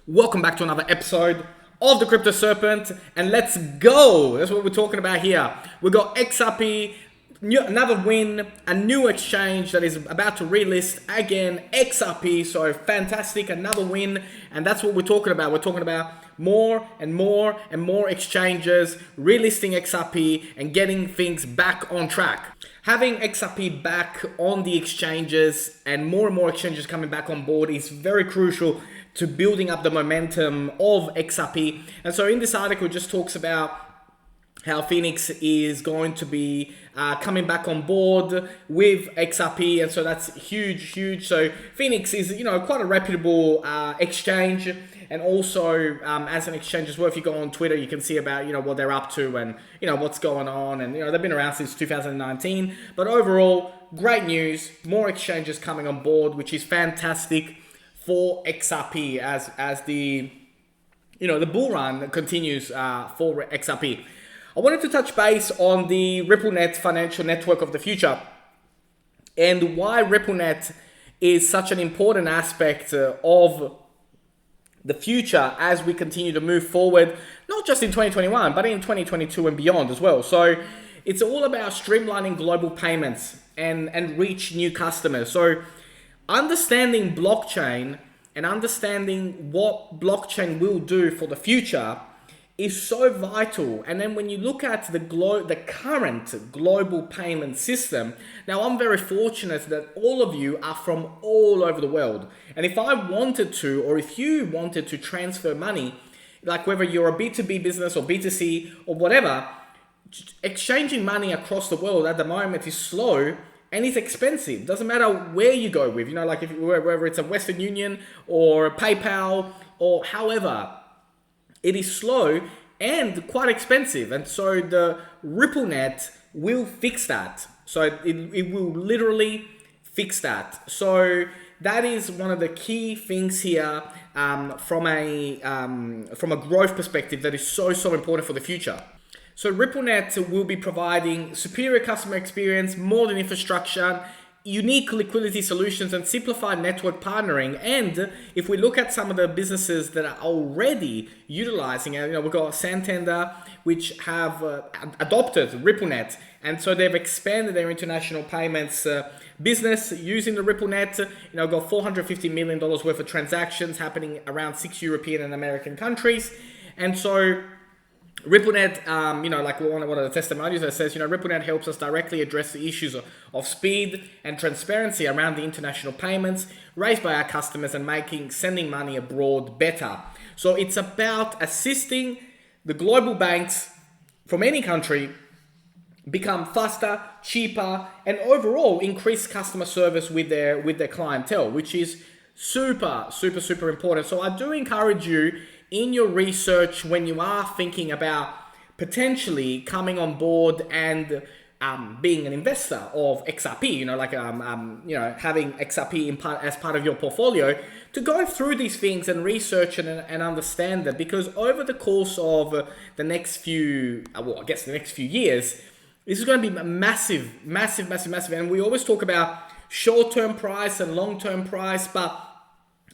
Welcome back to another episode of the Crypto Serpent, and let's go. That's what we're talking about here. We got XRP, another win, a new exchange that is about to relist again, XRP. So fantastic, another win, and that's what we're talking about. We're talking about more and more and more exchanges relisting XRP and getting things back on track. Having XRP back on the exchanges and more exchanges coming back on board is very crucial to building up the momentum of XRP. And so in this article, it just talks about how Phoenix is going to be coming back on board with XRP, and so that's huge. So Phoenix is, quite a reputable exchange, and also as an exchange as well. If you go on Twitter, you can see about what they're up to and what's going on, and they've been around since 2019. But overall, great news, more exchanges coming on board, which is fantastic for XRP as the the bull run continues for XRP. I wanted to touch base on the RippleNet financial network of the future and why RippleNet is such an important aspect of the future as we continue to move forward, not just in 2021, but in 2022 and beyond as well. So it's all about streamlining global payments and reach new customers. So understanding blockchain and understanding what blockchain will do for the future is so vital. And then when you look at the current global payment system, now I'm very fortunate that all of you are from all over the world. And if I wanted to, or if you wanted to transfer money, like whether you're a B2B business or B2C or whatever, exchanging money across the world at the moment is slow and it's expensive. Doesn't matter where you go with, like whether it's a Western Union or PayPal or however, it is slow and quite expensive. And so the RippleNet will fix that. So it will literally fix that. So that is one of the key things here from a growth perspective that is so important for the future. So RippleNet will be providing superior customer experience, modern infrastructure, unique liquidity solutions, and simplified network partnering. And if we look at some of the businesses that are already utilizing it, we've got Santander, which have adopted RippleNet. And so they've expanded their international payments business using the RippleNet. Got $450 million worth of transactions happening around 6 European and American countries. And so RippleNet, like one of the testimonials that says, RippleNet helps us directly address the issues of speed and transparency around the international payments raised by our customers and sending money abroad better. So it's about assisting the global banks from any country become faster, cheaper, and overall increase customer service with their clientele, which is super important. So I do encourage you in your research when you are thinking about potentially coming on board and being an investor of XRP, having XRP as part of your portfolio, to go through these things and research and understand them, because over the course of the next few years, this is going to be massive. And we always talk about short-term price and long-term price, but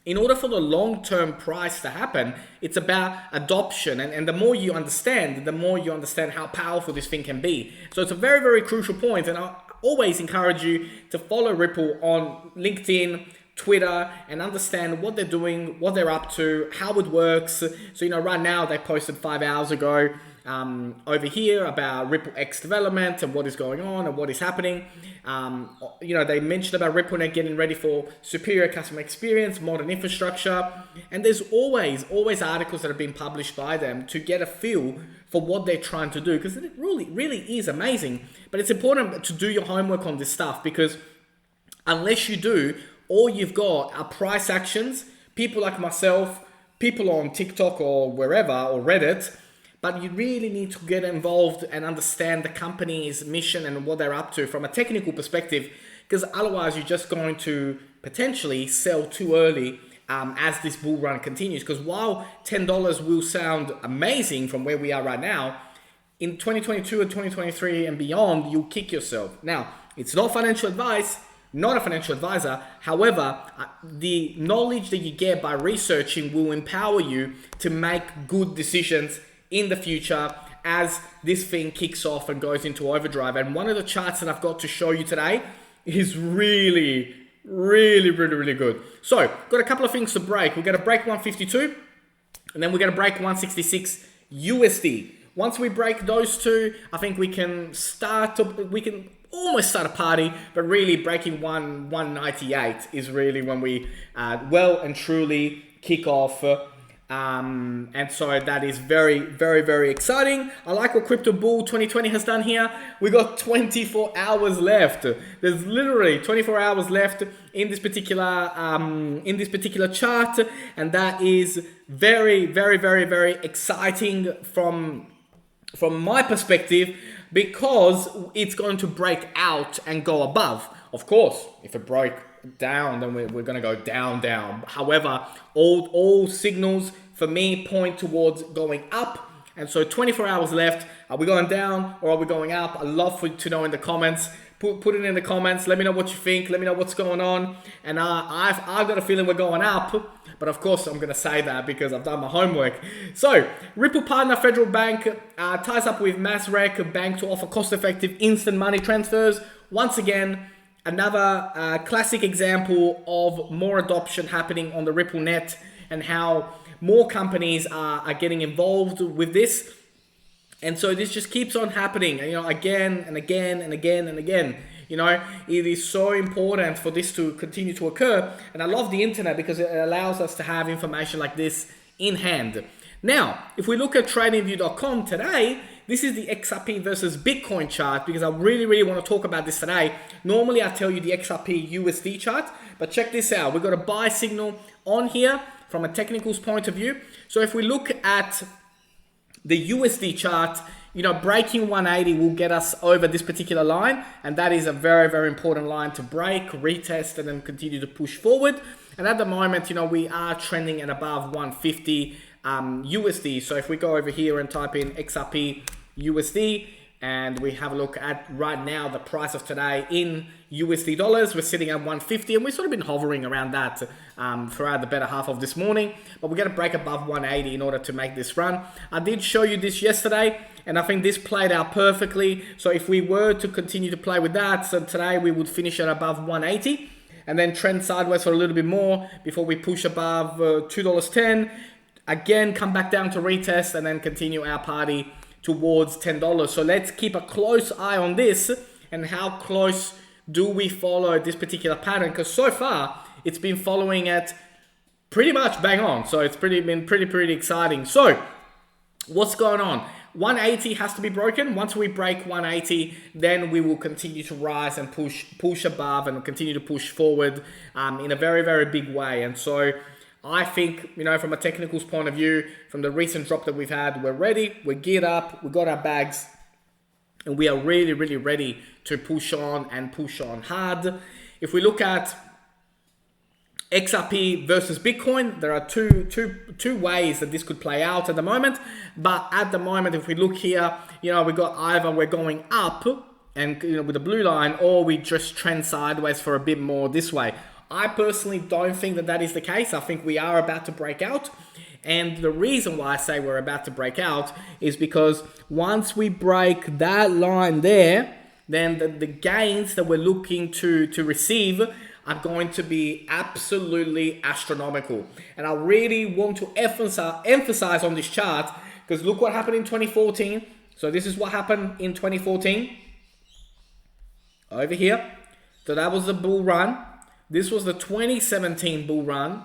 in order for the long-term price to happen, it's about adoption. And the more you understand, how powerful this thing can be. So it's a very crucial point. And I always encourage you to follow Ripple on LinkedIn, Twitter, and understand what they're doing, what they're up to, how it works. So, right now they posted 5 hours ago over here about RippleX development and what is going on and what is happening. They mentioned about RippleNet getting ready for superior customer experience, modern infrastructure, and there's always articles that have been published by them to get a feel for what they're trying to do, because it really is amazing. But it's important to do your homework on this stuff, because unless you do, all you've got are price actions, people like myself, people on TikTok or wherever, or Reddit. But you really need to get involved and understand the company's mission and what they're up to from a technical perspective, because otherwise you're just going to potentially sell too early as this bull run continues. Because while $10 will sound amazing from where we are right now, in 2022 and 2023 and beyond, you'll kick yourself. Now, it's not financial advice, not a financial advisor. However, the knowledge that you get by researching will empower you to make good decisions in the future as this thing kicks off and goes into overdrive. And one of the charts that I've got to show you today is really good. So, got a couple of things to break. We're going to break 152, and then we're going to break 166 USD. Once we break those two, I think we can almost start a party, but really breaking 198 is really when we well and truly kick off. And so that is very exciting. I like what Crypto Bull 2020 has done here. We got 24 hours left. There's literally 24 hours left in this particular chart, and that is very exciting from my perspective, because it's going to break out and go above. Of course, if it broke down, then we're going to go down. However, all signals for me point towards going up. And so 24 hours left. Are we going down or are we going up? I'd love for you to know in the comments. Put it in the comments. Let me know what you think. Let me know what's going on. And I've got a feeling we're going up. But of course, I'm going to say that because I've done my homework. So, Ripple Partner Federal Bank ties up with Masrec Bank to offer cost-effective instant money transfers. Once again, another classic example of more adoption happening on the Ripple net, and how more companies are getting involved with this. And so this just keeps on happening, again and again. It is so important for this to continue to occur. And I love the internet because it allows us to have information like this in hand. Now, if we look at tradingview.com today, this is the XRP versus Bitcoin chart, because I really want to talk about this today. Normally, I tell you the XRP USD chart, but check this out. We've got a buy signal on here from a technicals point of view. So if we look at the USD chart, breaking 180 will get us over this particular line, and that is a very important line to break, retest, and then continue to push forward. And at the moment, we are trending at above 150 USD. So if we go over here and type in XRP USD, and we have a look at right now the price of today in USD dollars, we're sitting at 150, and we've sort of been hovering around that throughout the better half of this morning. But we're going to break above 180 in order to make this run. I did show you this yesterday, and I think this played out perfectly. So if we were to continue to play with that, so today we would finish at above 180, and then trend sideways for a little bit more before we push above $2.10. Again, come back down to retest, and then continue our party towards $10. So let's keep a close eye on this, and how close do we follow this particular pattern, because so far it's been following it pretty much bang on. So it's been pretty exciting. So what's going on? 180 has to be broken. Once we break 180, then we will continue to rise and push above, and continue to push forward in a very big way. And so I think, from a technicals point of view, from the recent drop that we've had, we're ready, we're geared up, we got our bags, and we are really ready to push on and push on hard. If we look at XRP versus Bitcoin, there are two ways that this could play out at the moment. But at the moment, if we look here, we got either we're going up and with the blue line, or we just trend sideways for a bit more this way. I personally don't think that is the case. I think we are about to break out. And the reason why I say we're about to break out is because once we break that line there, then the gains that we're looking to receive are going to be absolutely astronomical. And I really want to emphasize on this chart, because look what happened in 2014. So this is what happened in 2014. Over here. So that was the bull run. This was the 2017 bull run,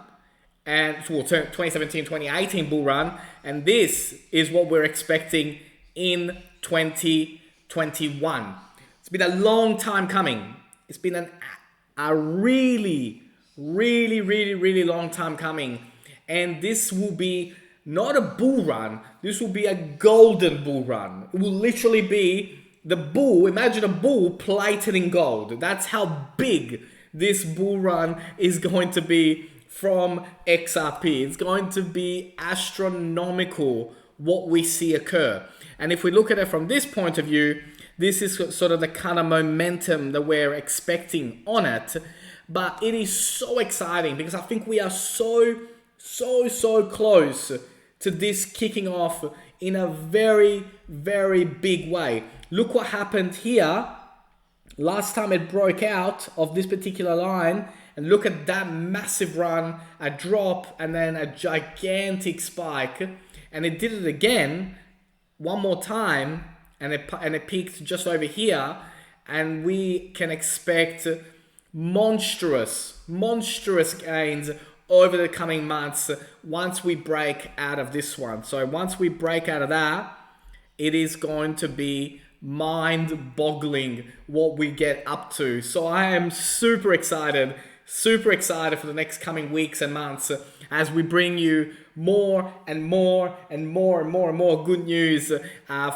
and 2017-2018 bull run, and this is what we're expecting in 2021. It's been a long time coming. It's been a really long time coming, and this will be not a bull run. This will be a golden bull run. It will literally be the bull. Imagine a bull plated in gold. That's how big this bull run is going to be from XRP. It's going to be astronomical what we see occur. And if we look at it from this point of view, this is sort of the kind of momentum that we're expecting on it. But it is so exciting because I think we are so close to this kicking off in a very, very big way. Look what happened here. Last time it broke out of this particular line, and look at that massive run, a drop, and then a gigantic spike. And it did it again, one more time, and it peaked just over here. And we can expect monstrous gains over the coming months once we break out of this one. So once we break out of that, it is going to be mind-boggling what we get up to. So I am super excited for the next coming weeks and months as we bring you more and more good news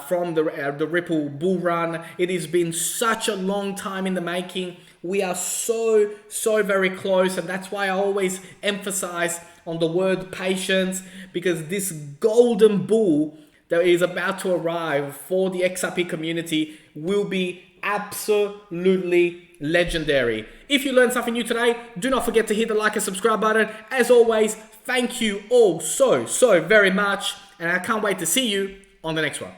from the Ripple bull run. It has been such a long time in the making. We are so very close, and that's why I always emphasize on the word patience, because this golden bull that is about to arrive for the XRP community will be absolutely legendary. If you learned something new today, do not forget to hit the like and subscribe button. As always, thank you all so very much, and I can't wait to see you on the next one.